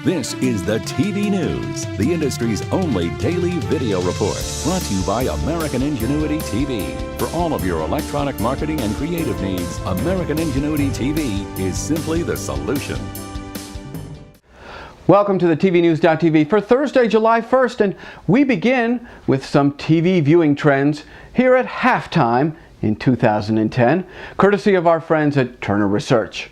This is the TV News, the industry's only daily video report, brought to you by American Ingenuity TV. For all of your electronic marketing and creative needs, American Ingenuity TV is simply the solution. Welcome to the TV News.TV for Thursday, July 1st, and we begin with some TV viewing trends here at halftime in 2010, courtesy of our friends at Turner Research.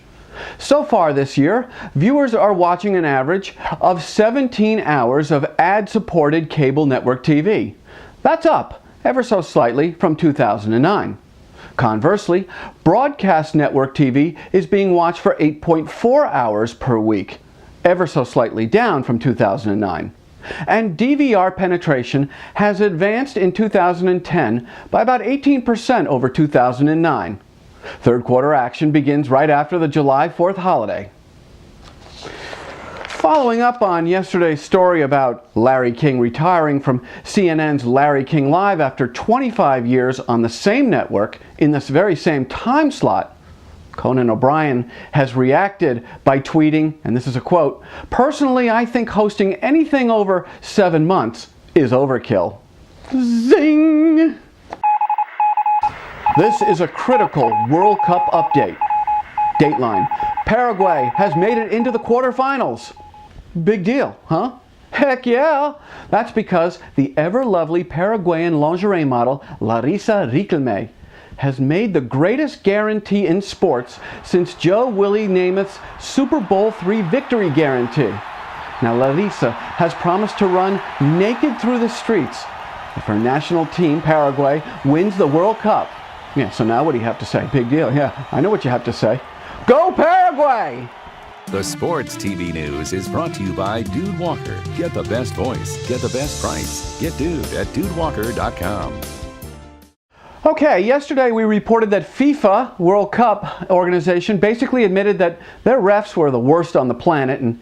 So far this year, viewers are watching an average of 17 hours of ad-supported cable network TV. That's up ever so slightly from 2009. Conversely, broadcast network TV is being watched for 8.4 hours per week, ever so slightly down from 2009. And DVR penetration has advanced in 2010 by about 18% over 2009. Third quarter action begins right after the July 4th holiday. Following up on yesterday's story about Larry King retiring from CNN's Larry King Live after 25 years on the same network in this very same time slot, Conan O'Brien has reacted by tweeting, and this is a quote, "Personally, I think hosting anything over 7 months is overkill." Zing! This is a critical World Cup update. Dateline: Paraguay has made it into the quarterfinals. Big deal, huh? Heck yeah! That's because the ever-lovely Paraguayan lingerie model Larissa Riquelme has made the greatest guarantee in sports since Joe Willie Namath's Super Bowl III victory guarantee. Now Larissa has promised to run naked through the streets if her national team, Paraguay, wins the World Cup. Yeah, so now what do you have to say? Big deal. Yeah, I know what you have to say. Go Paraguay! The Sports TV News is brought to you by Dude Walker. Get the best voice, get the best price. Get Dude at DudeWalker.com. Okay, yesterday we reported that FIFA World Cup organization basically admitted that their refs were the worst on the planet, and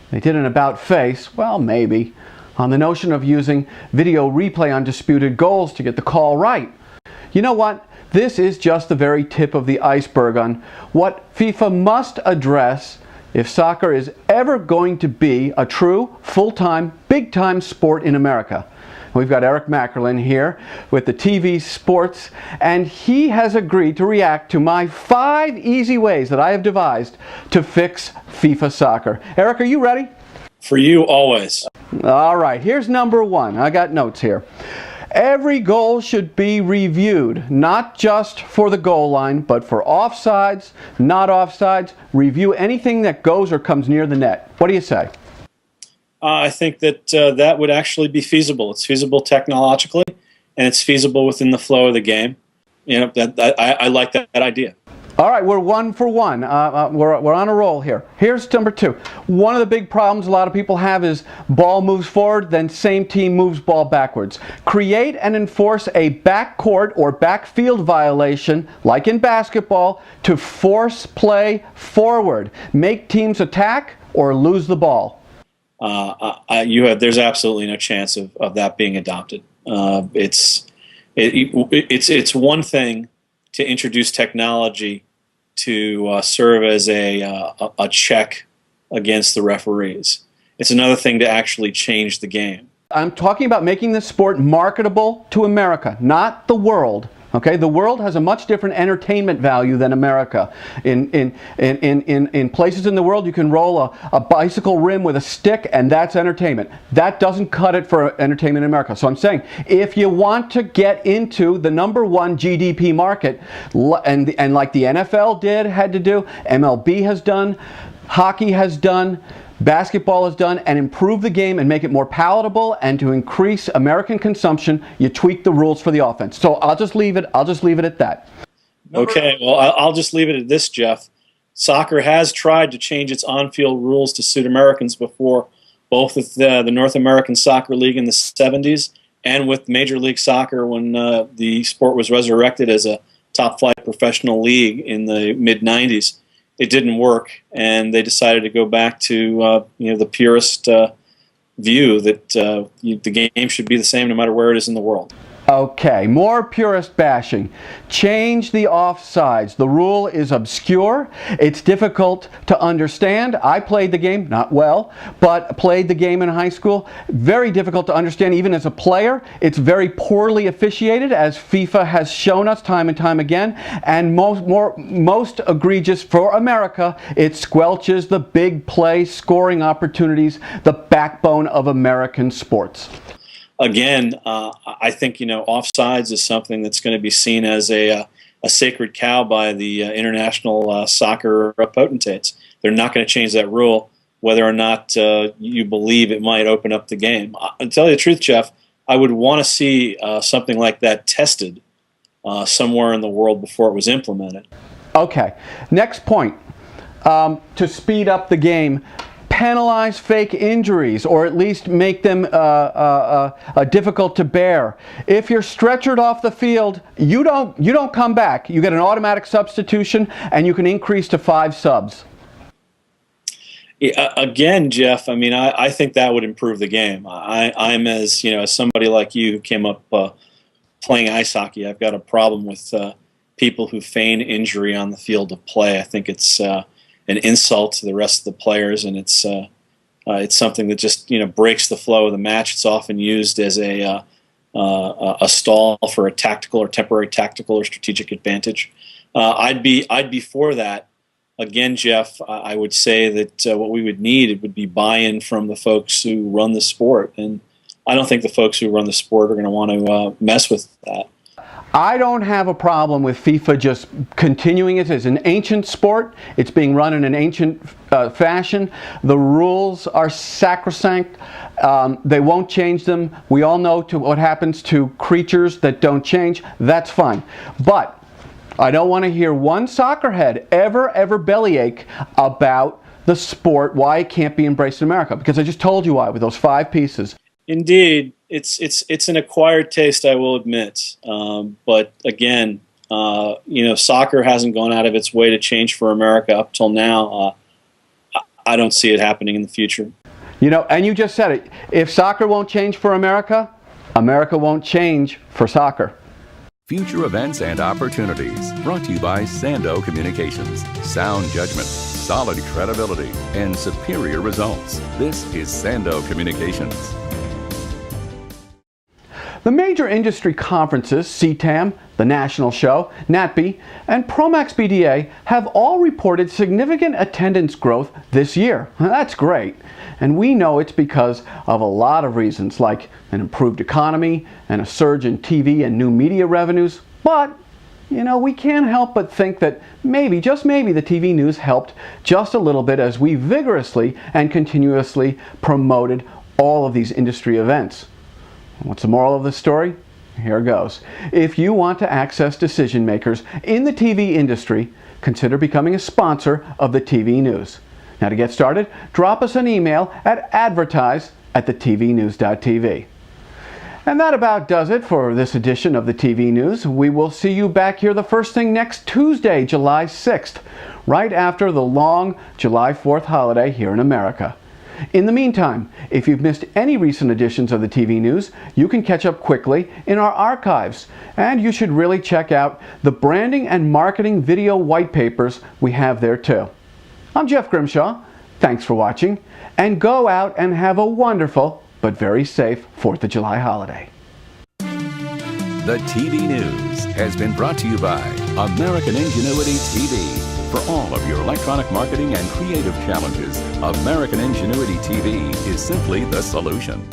they did an about-face, well, maybe, on the notion of using video replay on disputed goals to get the call right. You know what? This is just the very tip of the iceberg on what FIFA must address if soccer is ever going to be a true, full-time, big-time sport in America. We've got Eric Mackerlin here with the TV Sports, and he has agreed to react to my 5 easy ways that I have devised to fix FIFA soccer. Eric, are you ready? For you, always. All right, here's number 1. I got notes here. Every goal should be reviewed, not just for the goal line, but for offsides, not offsides. Review anything that goes or comes near the net. What do you say? I think that that would actually be feasible. It's feasible technologically, and it's feasible within the flow of the game. You know, I like that idea. All right, we're 1 for 1. We're on a roll here. Here's number 2. One of the big problems a lot of people have is ball moves forward, then same team moves ball backwards. Create and enforce a backcourt or backfield violation, like in basketball, to force play forward. Make teams attack or lose the ball. There's absolutely no chance of that being adopted. It's one thing to introduce technology to serve as a check against the referees. It's another thing to actually change the game. I'm talking about making this sport marketable to America, not the world. Okay, the world has a much different entertainment value than America. In places in the world, you can roll a bicycle rim with a stick, and that's entertainment. That doesn't cut it for entertainment in America. So I'm saying, if you want to get into the #1 GDP market, and like the NFL had to do, MLB has done, hockey has done, basketball is done, and improve the game and make it more palatable and to increase American consumption, you tweak the rules for the offense. So I'll just leave it at that. Okay, well, I'll just leave it at this, Jeff. Soccer has tried to change its on-field rules to suit Americans before, both with the North American Soccer League in the 70s and with Major League Soccer when the sport was resurrected as a top-flight professional league in the mid-90s. It didn't work, and they decided to go back to the purist view that the game should be the same no matter where it is in the world. Okay, more purist bashing. Change the offsides. The rule is obscure. It's difficult to understand. I played the game, not well, but played the game in high school. Very difficult to understand even as a player. It's very poorly officiated, as FIFA has shown us time and time again. And most egregious for America, it squelches the big play scoring opportunities, the backbone of American sports. Again, I think, offsides is something that's going to be seen as a sacred cow by the international soccer potentates. They're not going to change that rule, whether or not you believe it might open up the game. To tell you the truth, Jeff, I would want to see something like that tested somewhere in the world before it was implemented. Okay, next point. To speed up the game, penalize fake injuries, or at least make them difficult to bear. If you're stretchered off the field, you don't come back. You get an automatic substitution, and you can increase to 5 subs. Again, Jeff, I think that would improve the game. I'm as somebody like you who came up playing ice hockey. I've got a problem with people who feign injury on the field of play. I think it's an insult to the rest of the players, and it's something that just breaks the flow of the match. It's often used as a stall for a tactical or temporary tactical or strategic advantage. I'd be for that. Again, Jeff, I would say that what we would need would be buy-in from the folks who run the sport, and I don't think the folks who run the sport are going to want to mess with that. I don't have a problem with FIFA just continuing it as an ancient sport. It's being run in an ancient fashion. The rules are sacrosanct. They won't change them. We all know what happens to creatures that don't change. That's fine. But I don't want to hear one soccer head ever bellyache about the sport, why it can't be embraced in America. Because I just told you why with those 5 pieces. Indeed, it's an acquired taste, I will admit. But again, soccer hasn't gone out of its way to change for America up till now. I don't see it happening in the future. And you just said it. If soccer won't change for America, America won't change for soccer. Future events and opportunities brought to you by Sando Communications. Sound judgment, solid credibility, and superior results. This is Sando Communications. The major industry conferences, CTAM, the National Show, NATBE, and Promax BDA have all reported significant attendance growth this year. That's great. And we know it's because of a lot of reasons, like an improved economy and a surge in TV and new media revenues. But, we can't help but think that maybe, just maybe, the TV news helped just a little bit as we vigorously and continuously promoted all of these industry events. What's the moral of the story? Here goes. If you want to access decision makers in the TV industry, consider becoming a sponsor of the TV news. Now, to get started, drop us an email at advertise@thetvnews.tv. And that about does it for this edition of the TV News. We will see you back here the first thing next Tuesday, July 6th, right after the long July 4th holiday here in America. In the meantime, if you've missed any recent editions of the TV News, you can catch up quickly in our archives. And you should really check out the branding and marketing video white papers we have there too. I'm Jeff Grimshaw. Thanks for watching. And go out and have a wonderful but very safe 4th of July holiday. The TV News has been brought to you by American Ingenuity TV. For all of your electronic marketing and creative challenges, American Ingenuity TV is simply the solution.